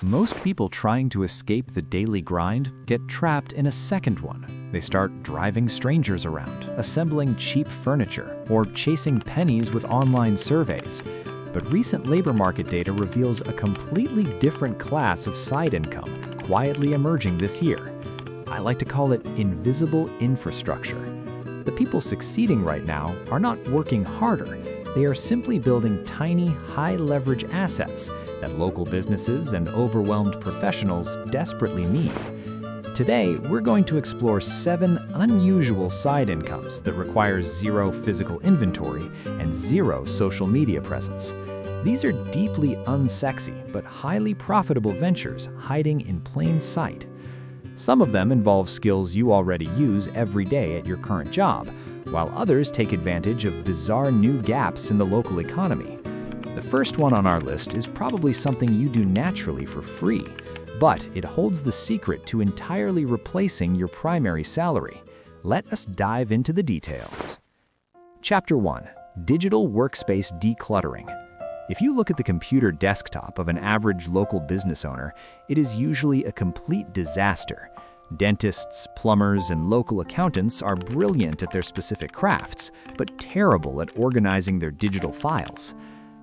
Most people trying to escape the daily grind get trapped in a second one. They start driving strangers around, assembling cheap furniture, or chasing pennies with online surveys. But recent labor market data reveals a completely different class of side income quietly emerging this year. I like to call it invisible infrastructure. The people succeeding right now are not working harder. They are simply building tiny, high-leverage assets that local businesses and overwhelmed professionals desperately need. Today, we're going to explore 7 unusual side incomes that require zero physical inventory and zero social media presence. These are deeply unsexy but highly profitable ventures hiding in plain sight. Some of them involve skills you already use every day at your current job, while others take advantage of bizarre new gaps in the local economy. The first one on our list is probably something you do naturally for free, but it holds the secret to entirely replacing your primary salary. Let us dive into the details. Chapter 1: Digital Workspace Decluttering. If you look at the computer desktop of an average local business owner, it is usually a complete disaster. Dentists, plumbers, and local accountants are brilliant at their specific crafts, but terrible at organizing their digital files.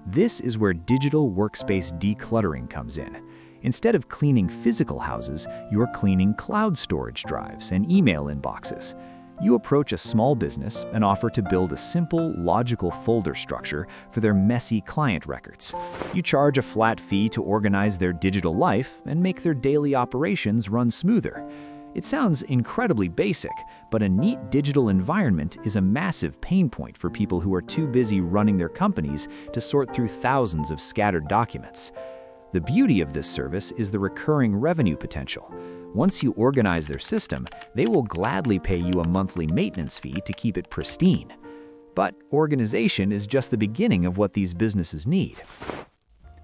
This is where digital workspace decluttering comes in. Instead of cleaning physical houses, you are cleaning cloud storage drives and email inboxes. You approach a small business and offer to build a simple, logical folder structure for their messy client records. You charge a flat fee to organize their digital life and make their daily operations run smoother. It sounds incredibly basic, but a neat digital environment is a massive pain point for people who are too busy running their companies to sort through thousands of scattered documents. The beauty of this service is the recurring revenue potential. Once you organize their system, they will gladly pay you a monthly maintenance fee to keep it pristine. But organization is just the beginning of what these businesses need.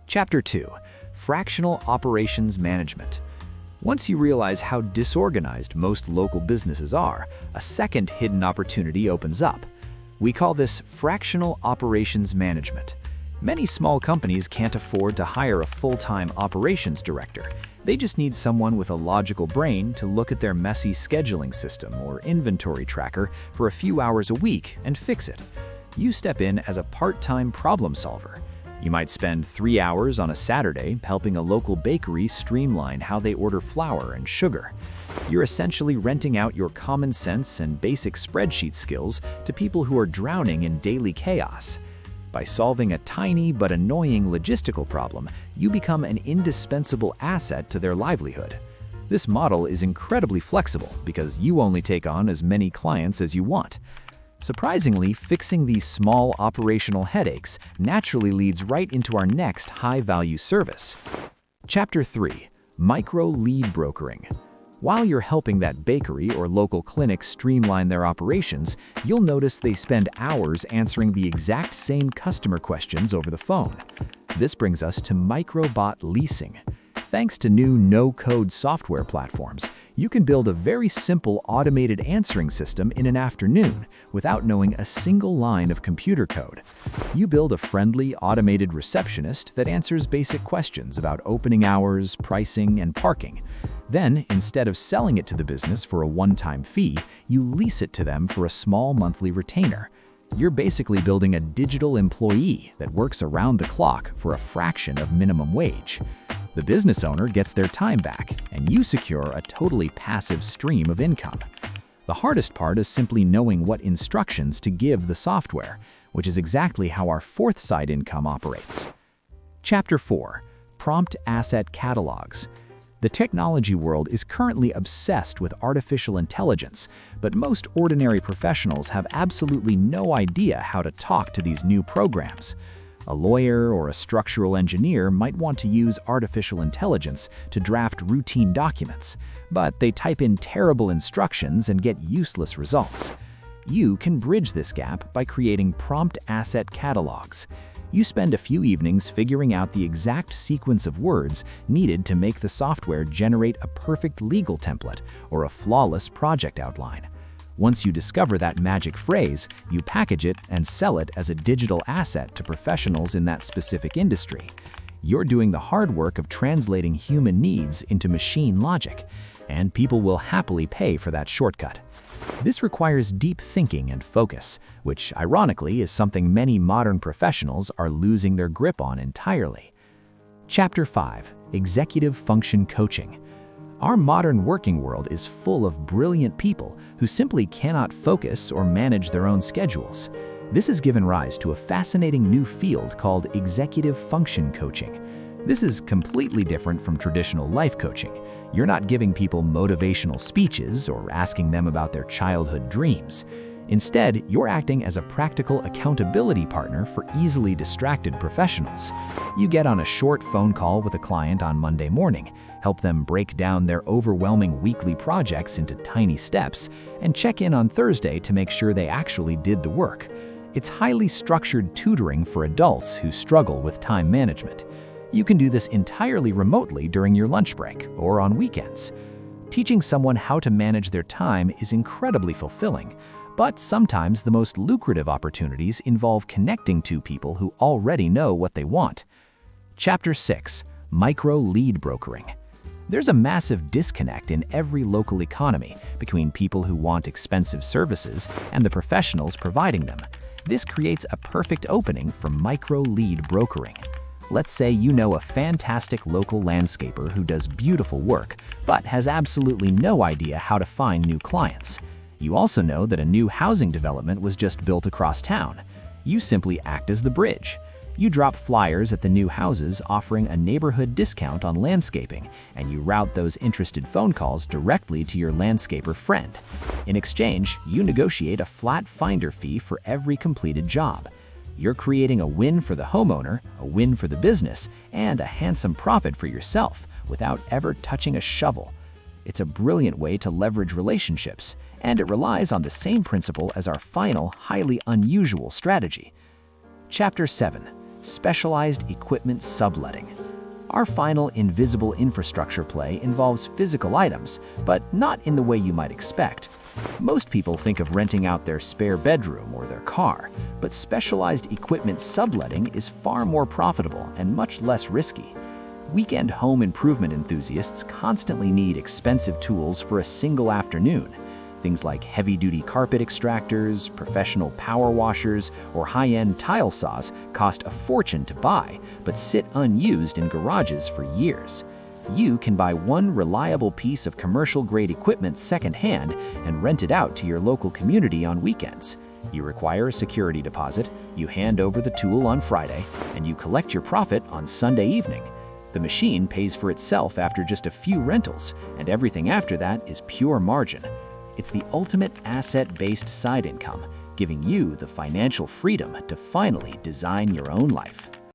Chapter 2: Fractional Operations Management. Once you realize how disorganized most local businesses are, a second hidden opportunity opens up. We call this fractional operations management. Many small companies can't afford to hire a full-time operations director. They just need someone with a logical brain to look at their messy scheduling system or inventory tracker for a few hours a week and fix it. You step in as a part-time problem solver. You might spend 3 hours on a Saturday helping a local bakery streamline how they order flour and sugar. You're essentially renting out your common sense and basic spreadsheet skills to people who are drowning in daily chaos. By solving a tiny but annoying logistical problem, you become an indispensable asset to their livelihood. This model is incredibly flexible because you only take on as many clients as you want. Surprisingly, fixing these small operational headaches naturally leads right into our next high-value service. Chapter 3: Micro Lead Brokering. While you're helping that bakery or local clinic streamline their operations, you'll notice they spend hours answering the exact same customer questions over the phone. This brings us to microbot leasing. Thanks to new no-code software platforms, you can build a very simple automated answering system in an afternoon without knowing a single line of computer code. You build a friendly, automated receptionist that answers basic questions about opening hours, pricing, and parking. Then, instead of selling it to the business for a one-time fee, you lease it to them for a small monthly retainer. You're basically building a digital employee that works around the clock for a fraction of minimum wage. The business owner gets their time back, and you secure a totally passive stream of income. The hardest part is simply knowing what instructions to give the software, which is exactly how our fourth side income operates. Chapter 4: Prompt Asset Catalogs. The technology world is currently obsessed with artificial intelligence, but most ordinary professionals have absolutely no idea how to talk to these new programs. A lawyer or a structural engineer might want to use artificial intelligence to draft routine documents, but they type in terrible instructions and get useless results. You can bridge this gap by creating prompt asset catalogs. You spend a few evenings figuring out the exact sequence of words needed to make the software generate a perfect legal template or a flawless project outline. Once you discover that magic phrase, you package it and sell it as a digital asset to professionals in that specific industry. You're doing the hard work of translating human needs into machine logic, and people will happily pay for that shortcut. This requires deep thinking and focus, which ironically is something many modern professionals are losing their grip on entirely. Chapter 5: Executive Function Coaching. Our modern working world is full of brilliant people who simply cannot focus or manage their own schedules. This has given rise to a fascinating new field called executive function coaching. This is completely different from traditional life coaching. You're not giving people motivational speeches or asking them about their childhood dreams. Instead, you're acting as a practical accountability partner for easily distracted professionals. You get on a short phone call with a client on Monday morning, help them break down their overwhelming weekly projects into tiny steps, and check in on Thursday to make sure they actually did the work. It's highly structured tutoring for adults who struggle with time management. You can do this entirely remotely during your lunch break or on weekends. Teaching someone how to manage their time is incredibly fulfilling, but sometimes the most lucrative opportunities involve connecting to people who already know what they want. Chapter 6: Micro Lead Brokering. There's a massive disconnect in every local economy between people who want expensive services and the professionals providing them. This creates a perfect opening for micro lead brokering. Let's say you know a fantastic local landscaper who does beautiful work, but has absolutely no idea how to find new clients. You also know that a new housing development was just built across town. You simply act as the bridge. You drop flyers at the new houses offering a neighborhood discount on landscaping, and you route those interested phone calls directly to your landscaper friend. In exchange, you negotiate a flat finder fee for every completed job. You're creating a win for the homeowner, a win for the business, and a handsome profit for yourself without ever touching a shovel. It's a brilliant way to leverage relationships, and it relies on the same principle as our final, highly unusual strategy. Chapter 7: Specialized Equipment Subletting. Our final invisible infrastructure play involves physical items, but not in the way you might expect. Most people think of renting out their spare bedroom or their car, but specialized equipment subletting is far more profitable and much less risky. Weekend home improvement enthusiasts constantly need expensive tools for a single afternoon. Things like heavy-duty carpet extractors, professional power washers, or high-end tile saws cost a fortune to buy, but sit unused in garages for years. You can buy one reliable piece of commercial-grade equipment secondhand and rent it out to your local community on weekends. You require a security deposit, you hand over the tool on Friday, and you collect your profit on Sunday evening. The machine pays for itself after just a few rentals, and everything after that is pure margin. It's the ultimate asset-based side income, giving you the financial freedom to finally design your own life.